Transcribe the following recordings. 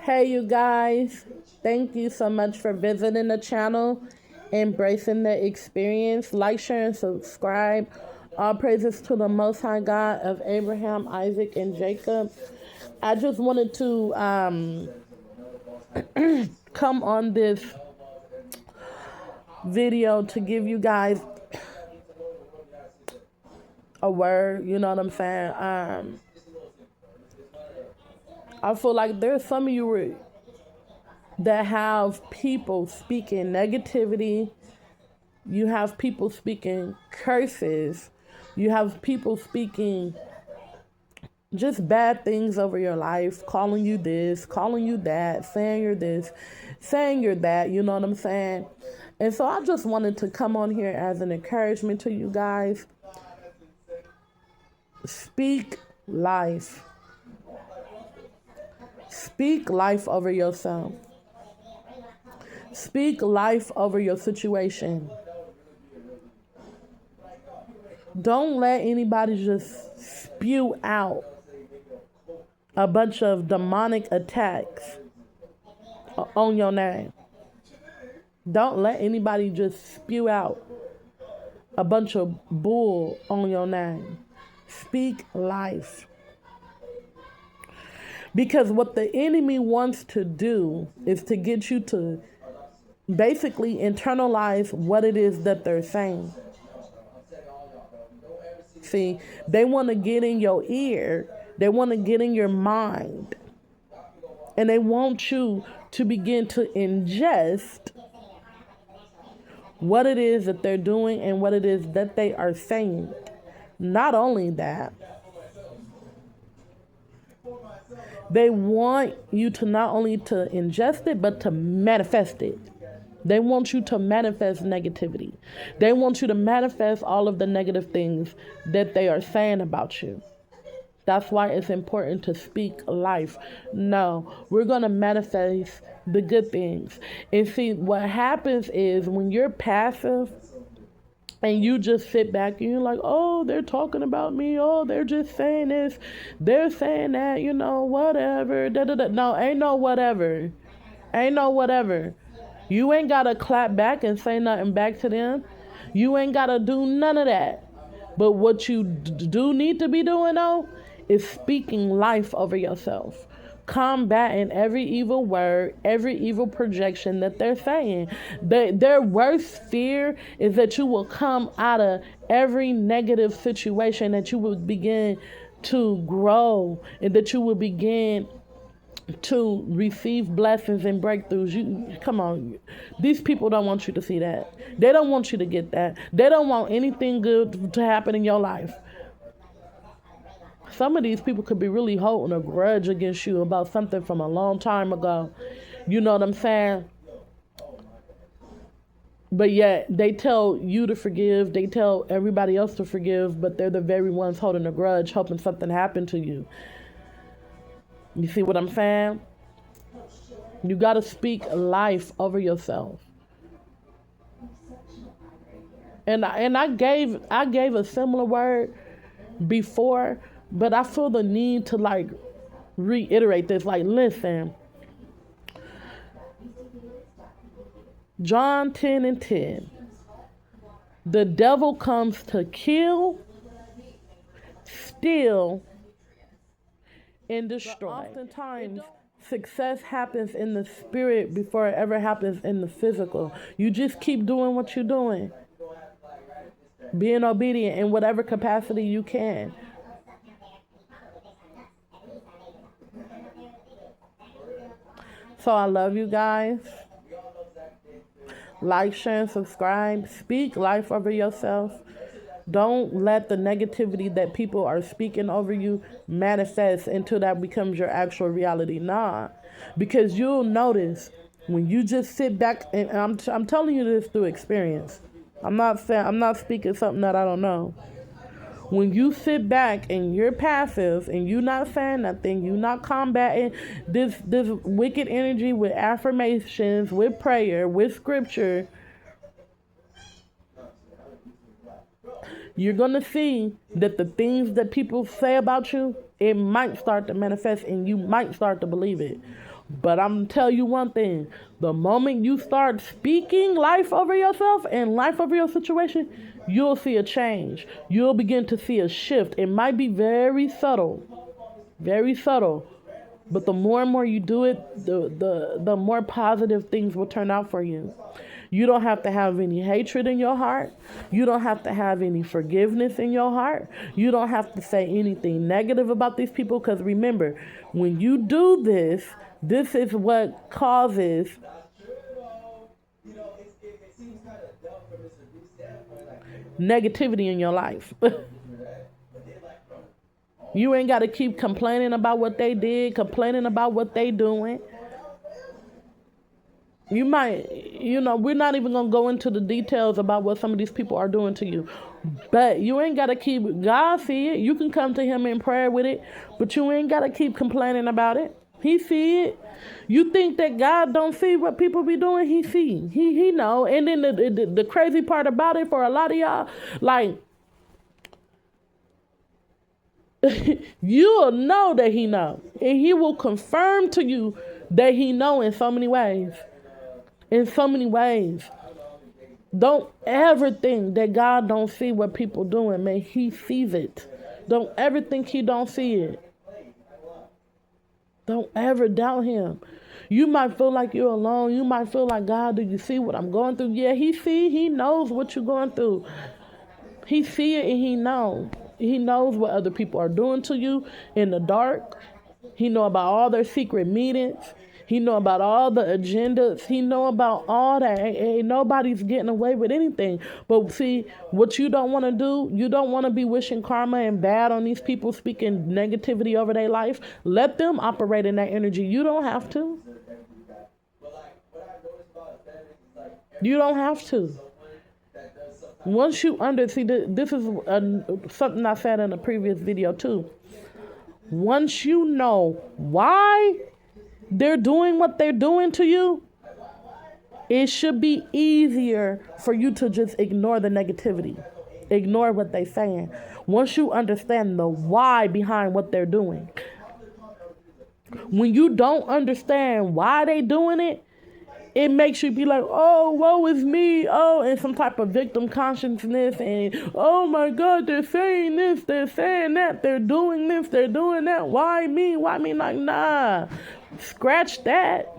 Hey, you guys. Thank you so much for visiting the channel, embracing the experience. Like, share, and subscribe. All praises to the Most High God of Abraham, Isaac, and Jacob. I just wanted to come on this video to give you guys a word. You know what I'm saying? I feel like there's some of you that have people speaking negativity. You have people speaking curses. You have people speaking just bad things over your life, calling you this, calling you that, saying you're this, saying you're that, you know what I'm saying? And so I just wanted to come on here as an encouragement to you guys. Speak life. Speak life over yourself. Speak life over your situation. Don't let anybody just spew out a bunch of demonic attacks on your name. Don't let anybody just spew out a bunch of bull on your name. Speak life. Because what the enemy wants to do is to get you to basically internalize what it is that they're saying. See, they want to get in your ear. They want to get in your mind. And they want you to begin to ingest what it is that they're doing and what it is that they are saying. Not only that, they want you to not only to ingest it, but to manifest it. They want you to manifest negativity. They want you to manifest all of the negative things that they are saying about you. That's why it's important to speak life. No, we're going to manifest the good things. And see, what happens is when you're passive and you just sit back and you're like, oh, they're talking about me. Oh, they're just saying this. They're saying that, whatever. Da, da, da. No, ain't no whatever. Ain't no whatever. You ain't got to clap back and say nothing back to them. You ain't got to do none of that. But what you do need to be doing, though, is speaking life over yourself. Combating every evil word, every evil projection that they're saying. Their worst fear is that you will come out of every negative situation, that you will begin to grow, and that you will begin to receive blessings and breakthroughs. Come on. These people don't want you to see that. They don't want you to get that. They don't want anything good to happen in your life. Some of these people could be really holding a grudge against you about something from a long time ago. You know what I'm saying? But yet they tell you to forgive. They tell everybody else to forgive, but they're the very ones holding a grudge, hoping something happened to you. You see what I'm saying? You got to speak life over yourself. And I gave a similar word before, but I feel the need to reiterate this. Listen. John 10:10. The devil comes to kill, steal, and destroy. But oftentimes, success happens in the spirit before it ever happens in the physical. You just keep doing what you're doing. Being obedient in whatever capacity you can. So I love you guys. Like, share, and subscribe. Speak life over yourself. Don't let the negativity that people are speaking over you manifest until that becomes your actual reality. Nah, because you'll notice when you just sit back, and I'm telling you this through experience. I'm not speaking something that I don't know. When you sit back and you're passive and you're not saying nothing, you're not combating this wicked energy with affirmations, with prayer, with scripture, you're going to see that the things that people say about you, it might start to manifest and you might start to believe it. But I'm going to tell you one thing. The moment you start speaking life over yourself and life over your situation, you'll see a change. You'll begin to see a shift. It might be very subtle. Very subtle. But the more and more you do it, the more positive things will turn out for you. You don't have to have any hatred in your heart. You don't have to have any forgiveness in your heart. You don't have to say anything negative about these people. Because remember, when you do this, this is what causes negativity in your life. You ain't got to keep complaining about what they did, complaining about what they doing. You might, we're not even going to go into the details about what some of these people are doing to you. But you ain't got to keep, God see it. You can come to him in prayer with it, but you ain't got to keep complaining about it. He see it. You think that God don't see what people be doing? He see. He know. And then the crazy part about it for a lot of y'all, like, you'll know that he know. And he will confirm to you that he know in so many ways. In so many ways. Don't ever think that God don't see what people doing, man. He sees it. Don't ever think he don't see it. Don't ever doubt him. You might feel like you're alone. You might feel like, God, do you see what I'm going through? Yeah, he knows what you're going through. He see it and he knows. He knows what other people are doing to you in the dark. He know about all their secret meetings. He know about all the agendas. He know about all that. Ain't nobody's getting away with anything. But see, what you don't want to do, you don't want to be wishing karma and bad on these people speaking negativity over their life. Let them operate in that energy. You don't have to. You don't have to. Once you see, this is something I said in a previous video too. Once you know why they're doing what they're doing to you, it should be easier for you to just ignore the negativity. Ignore what they're saying. Once you understand the why behind what they're doing. When you don't understand why they're doing it, it makes you be like, oh, woe is me. Oh, and some type of victim consciousness. And, oh, my God, they're saying this. They're saying that. They're doing this. They're doing that. Why me? Why me? Like, nah. Scratch that.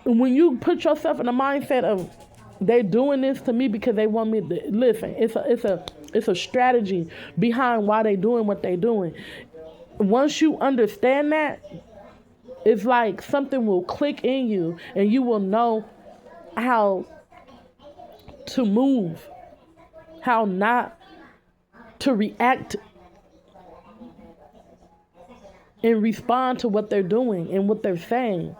When you put yourself in the mindset of they're doing this to me because they want me to listen, it's a strategy behind why they're doing what they're doing. Once you understand that, it's like something will click in you and you will know how to move, how not to react and respond to what they're doing and what they're saying.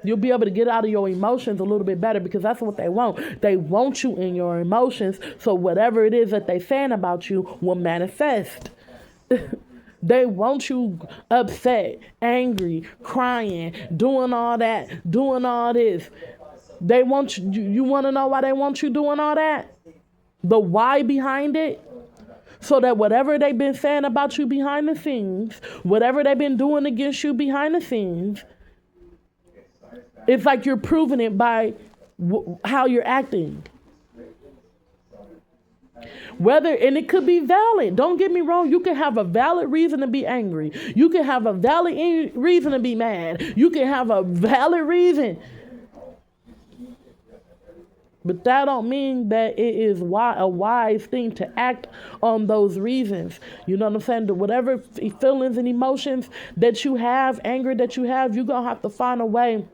You'll be able to get out of your emotions a little bit better because that's what they want. They want you in your emotions, so whatever it is that they're saying about you will manifest. They want you upset, angry, crying, doing all that, doing all this. They want you. You want to know why they want you doing all that? The why behind it? So that whatever they've been saying about you behind the scenes, whatever they've been doing against you behind the scenes, it's like you're proving it by how you're acting. And it could be valid. Don't get me wrong. You can have a valid reason to be angry. You can have a valid reason to be mad. You can have a valid reason. But that don't mean that it is a wise thing to act on those reasons. You know what I'm saying? Whatever feelings and emotions that you have, anger that you have, you're going to have to find a way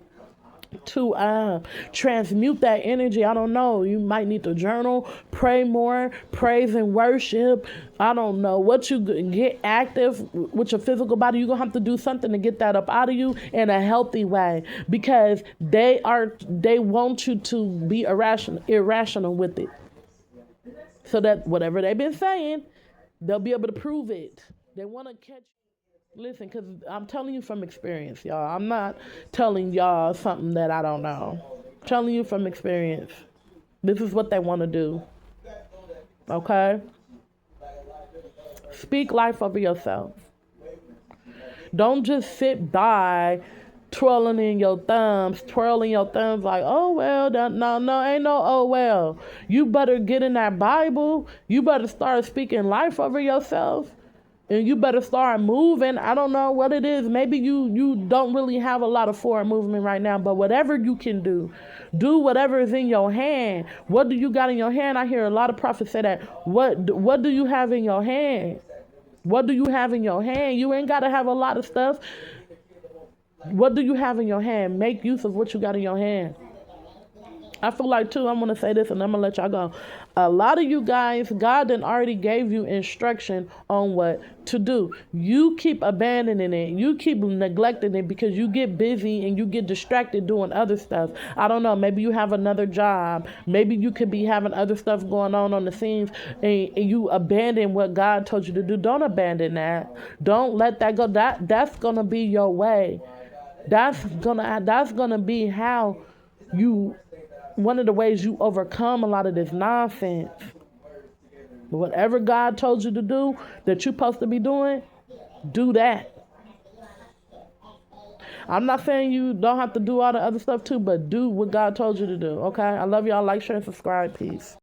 to transmute that energy. I don't know. You might need to journal, pray more, praise and worship. I don't know what you get active with your physical body. You're going to have to do something to get that up out of you in a healthy way because they want you to be irrational with it. So that whatever they've been saying, they'll be able to prove it. They want to catch. Listen, because I'm telling you from experience, y'all. I'm not telling y'all something that I don't know. I'm telling you from experience. This is what they want to do. Okay? Speak life over yourself. Don't just sit by twirling your thumbs like, oh well, no, ain't no oh well. You better get in that Bible. You better start speaking life over yourself. And you better start moving. I don't know what it is. Maybe you don't really have a lot of forward movement right now, but whatever you can do whatever is in your hand. What do you got in your hand? I hear a lot of prophets say that. What do you have in your hand? What do you have in your hand? You ain't got to have a lot of stuff. What do you have in your hand? Make use of what you got in your hand. I feel like, too, I'm going to say this and I'm going to let y'all go. A lot of you guys, God done already gave you instruction on what to do. You keep abandoning it. You keep neglecting it because you get busy and you get distracted doing other stuff. I don't know. Maybe you have another job. Maybe you could be having other stuff going on the scenes and you abandon what God told you to do. Don't abandon that. Don't let that go. That's going to be your way. That's gonna be how you, one of the ways you overcome a lot of this nonsense. Whatever God told you to do that you're supposed to be doing, do that. I'm not saying you don't have to do all the other stuff too, but do what God told you to do, okay? I love y'all. Like, share, and subscribe. Peace.